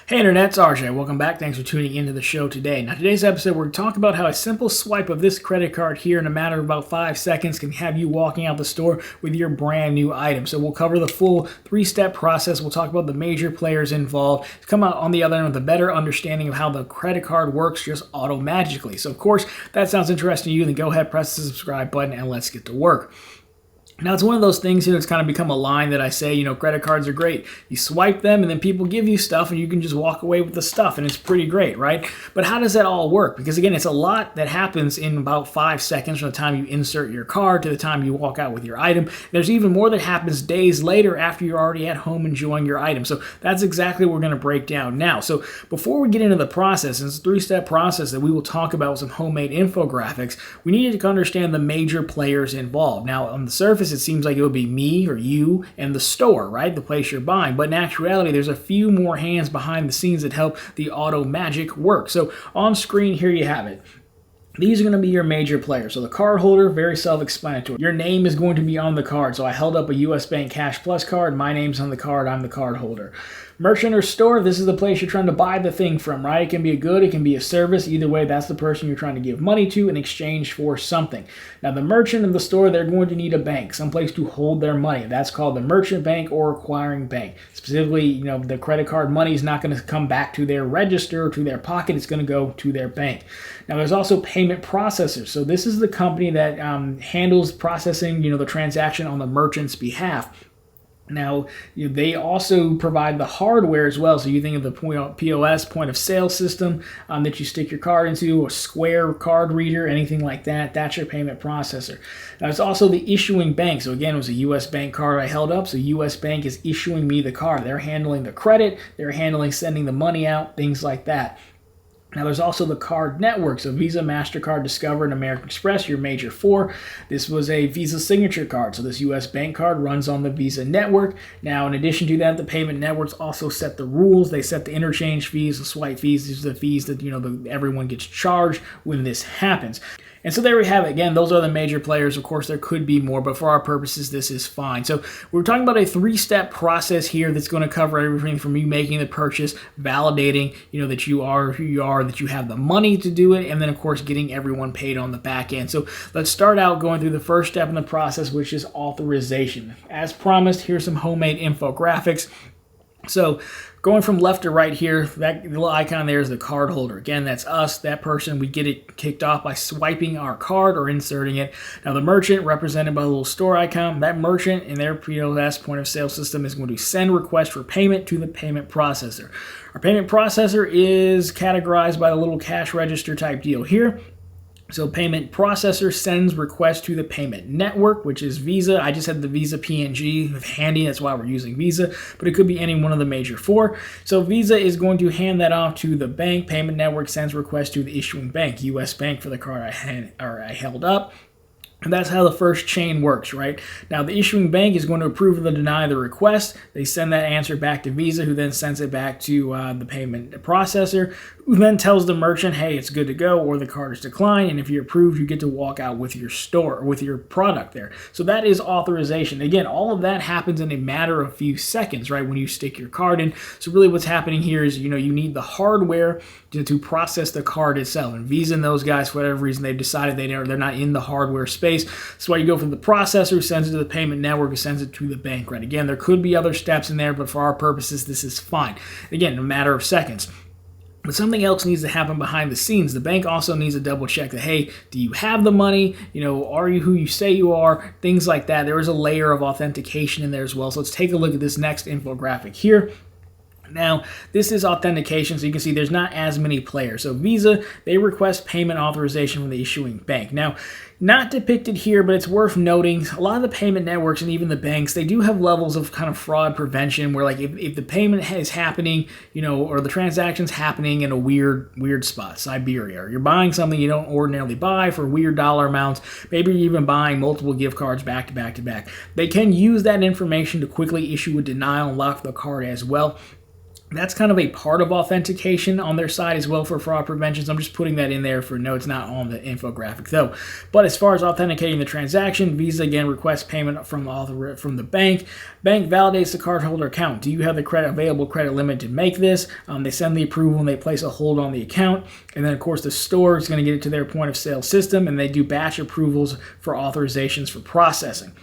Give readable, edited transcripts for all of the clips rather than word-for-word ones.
Hey Internet, it's RJ. Welcome back. Thanks for tuning into the show today. Now, today's episode, we're going to talk about how a simple swipe of this credit card here in a matter of about 5 seconds can have you walking out the store with your brand new item. So we'll cover the full 3-step process. We'll talk about the major players involved to come out on the other end with a better understanding of how the credit card works just auto-magically. So, of course, if that sounds interesting to you, then go ahead, press the subscribe button, and let's get to work. Now, it's one of those things, it's kind of become a line that I say, credit cards are great. You swipe them and then people give you stuff and you can just walk away with the stuff and it's pretty great, right? But how does that all work? Because again, it's a lot that happens in about 5 seconds from the time you insert your card to the time you walk out with your item. There's even more that happens days later after you're already at home enjoying your item. So that's exactly what we're going to break down now. So before we get into the process, it's a 3-step process that we will talk about with some homemade infographics, we need to understand the major players involved. Now, on the surface, it seems like it would be me or you and the store, right? The place you're buying. But in actuality, there's a few more hands behind the scenes that help the auto magic work. So on screen, here you have it. These are going to be your major players. So the card holder, very self-explanatory. Your name is going to be on the card. So I held up a US Bank Cash Plus card. My name's on the card. I'm the card holder. Merchant or store, this is the place you're trying to buy the thing from, right? It can be a good, it can be a service. Either way, that's the person you're trying to give money to in exchange for something. Now, the merchant and the store, they're going to need a bank, someplace to hold their money. That's called the merchant bank or acquiring bank. Specifically, the credit card money is not going to come back to their register or to their pocket. It's going to go to their bank. Now, there's also payment processors. So this is the company that handles processing, the transaction on the merchant's behalf. Now, they also provide the hardware as well. So you think of the POS, point of sale system that you stick your card into, a Square card reader, anything like that. That's your payment processor. Now, it's also the issuing bank. So again, it was a US Bank card I held up. So US Bank is issuing me the card. They're handling the credit. They're handling sending the money out, things like that. Now, there's also the card network. So Visa, MasterCard, Discover, and American Express, your major 4. This was a Visa signature card. So this US Bank card runs on the Visa network. Now, in addition to that, the payment networks also set the rules. They set the interchange fees, the swipe fees. These are the fees that, everyone gets charged when this happens. And so there we have it. Again, those are the major players. Of course, there could be more, but for our purposes, this is fine. So we're talking about a 3-step process here that's going to cover everything from you making the purchase, validating, that you are who you are, that you have the money to do it, and then, of course, getting everyone paid on the back end. So let's start out going through the first step in the process, which is authorization. As promised, here's some homemade infographics. So going from left to right here, that little icon there is the card holder. Again, that's us, that person. We get it kicked off by swiping our card or inserting it. Now, the merchant, represented by the little store icon, that merchant in their POS point of sale system is going to send request for payment to the payment processor. Our payment processor is categorized by the little cash register type deal here. So payment processor sends request to the payment network, which is Visa. I just had the Visa PNG handy. That's why we're using Visa, but it could be any one of the major 4. So Visa is going to hand that off to the bank. Payment network sends request to the issuing bank, US Bank for the card I held up. And that's how the first chain works, right? Now, the issuing bank is going to approve or deny the request. They send that answer back to Visa, who then sends it back to the payment processor, who then tells the merchant, hey, it's good to go, or the card is declined. And if you're approved, you get to walk out with your store, with your product there. So that is authorization. Again, all of that happens in a matter of a few seconds, right, when you stick your card in. So really what's happening here is, you need the hardware to process the card itself. And Visa and those guys, for whatever reason, they've decided they're not in the hardware space. That's why you go from the processor, sends it to the payment network, sends it to the bank, right? Again, there could be other steps in there, but for our purposes, this is fine. Again, a matter of seconds. But something else needs to happen behind the scenes. The bank also needs to double check that, hey, do you have the money? Are you who you say you are? Things like that. There is a layer of authentication in there as well. So let's take a look at this next infographic here. Now, this is authentication, so you can see there's not as many players. So Visa, they request payment authorization from the issuing bank. Now, not depicted here, but it's worth noting, a lot of the payment networks and even the banks, they do have levels of kind of fraud prevention where, like, if the payment is happening, or the transaction's happening in a weird spot, Siberia, or you're buying something you don't ordinarily buy for weird dollar amounts, maybe you're even buying multiple gift cards back to back to back. They can use that information to quickly issue a denial and lock the card as well. That's kind of a part of authentication on their side as well for fraud prevention. So I'm just putting that in there for notes, not on the infographic though. But as far as authenticating the transaction, Visa again requests payment from the bank. Bank validates the cardholder account. Do you have the available credit limit to make this? They send the approval and they place a hold on the account. And then of course the store is going to get it to their point of sale system, and they do batch approvals for authorizations for processing.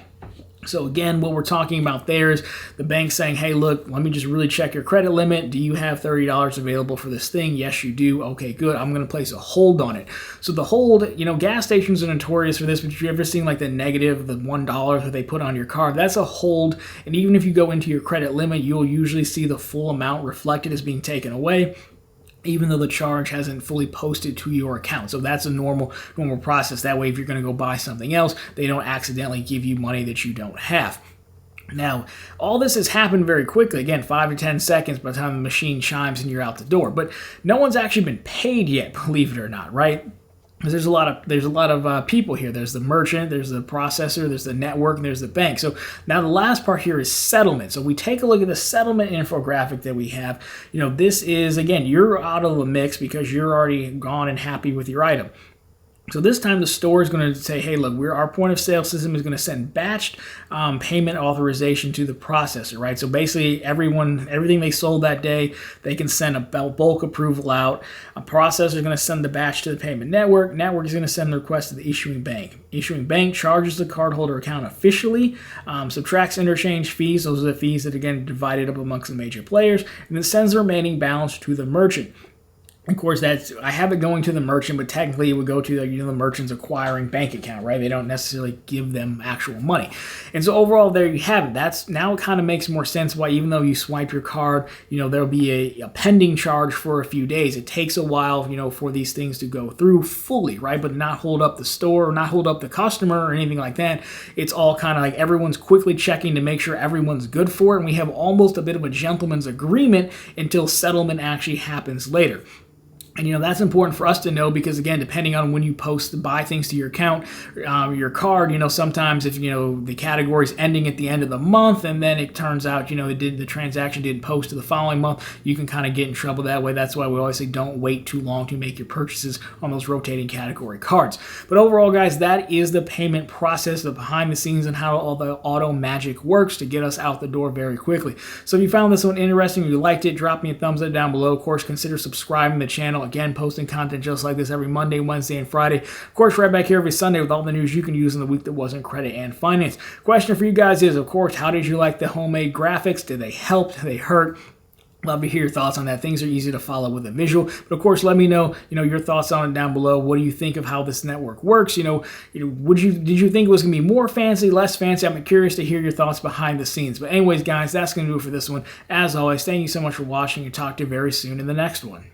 So again, what we're talking about there is the bank saying, hey, look, let me just really check your credit limit. Do you have $30 available for this thing? Yes, you do. Okay, good. I'm going to place a hold on it. So the hold, gas stations are notorious for this, but if you've ever seen like the negative, the $1 that they put on your card, that's a hold. And even if you go into your credit limit, you'll usually see the full amount reflected as being taken away, even though the charge hasn't fully posted to your account. So that's a normal process. That way, if you're going to go buy something else, they don't accidentally give you money that you don't have. Now, all this has happened very quickly. Again, 5 to 10 seconds by the time the machine chimes and you're out the door. But no one's actually been paid yet, believe it or not, right? Because there's a lot of people here. There's the merchant, there's the processor, there's the network, and there's the bank. So now the last part here is settlement. So we take a look at the settlement infographic that we have. This is, again, you're out of the mix because you're already gone and happy with your item. So this time the store is going to say, hey, look, our point of sale system is going to send batched payment authorization to the processor, right? So basically everything they sold that day, they can send a bulk approval out. A processor is going to send the batch to the payment network. Network is going to send the request to the issuing bank. Issuing bank charges the cardholder account officially, subtracts interchange fees. Those are the fees that, again, are divided up amongst the major players, and then sends the remaining balance to the merchant. Of course, I have it going to the merchant, but technically it would go to the merchant's acquiring bank account, right? They don't necessarily give them actual money. And so overall, there you have it. Now it kind of makes more sense why, even though you swipe your card, there'll be a pending charge for a few days. It takes a while, for these things to go through fully, right? But not hold up the store, or not hold up the customer or anything like that. It's all kind of like everyone's quickly checking to make sure everyone's good for it. And we have almost a bit of a gentleman's agreement until settlement actually happens later. And, that's important for us to know because, again, depending on when you post to buy things to your account, your card, sometimes if, the category's ending at the end of the month and then it turns out, the transaction didn't post to the following month, you can kind of get in trouble that way. That's why we always say don't wait too long to make your purchases on those rotating category cards. But overall, guys, that is the payment process, the behind the scenes and how all the auto magic works to get us out the door very quickly. So if you found this one interesting, if you liked it, drop me a thumbs up down below. Of course, consider subscribing to the channel. Again, posting content just like this every Monday, Wednesday, and Friday. Of course, right back here every Sunday with all the news you can use in the week that wasn't credit and finance. Question for you guys is, of course, how did you like the homemade graphics? Did they help? Did they hurt? Love to hear your thoughts on that. Things are easy to follow with a visual, but of course, let me know, your thoughts on it down below. What do you think of how this network works? Did you think it was gonna be more fancy, less fancy? I'm curious to hear your thoughts behind the scenes. But anyways, guys, that's gonna do it for this one. As always, thank you so much for watching, and talk to you very soon in the next one.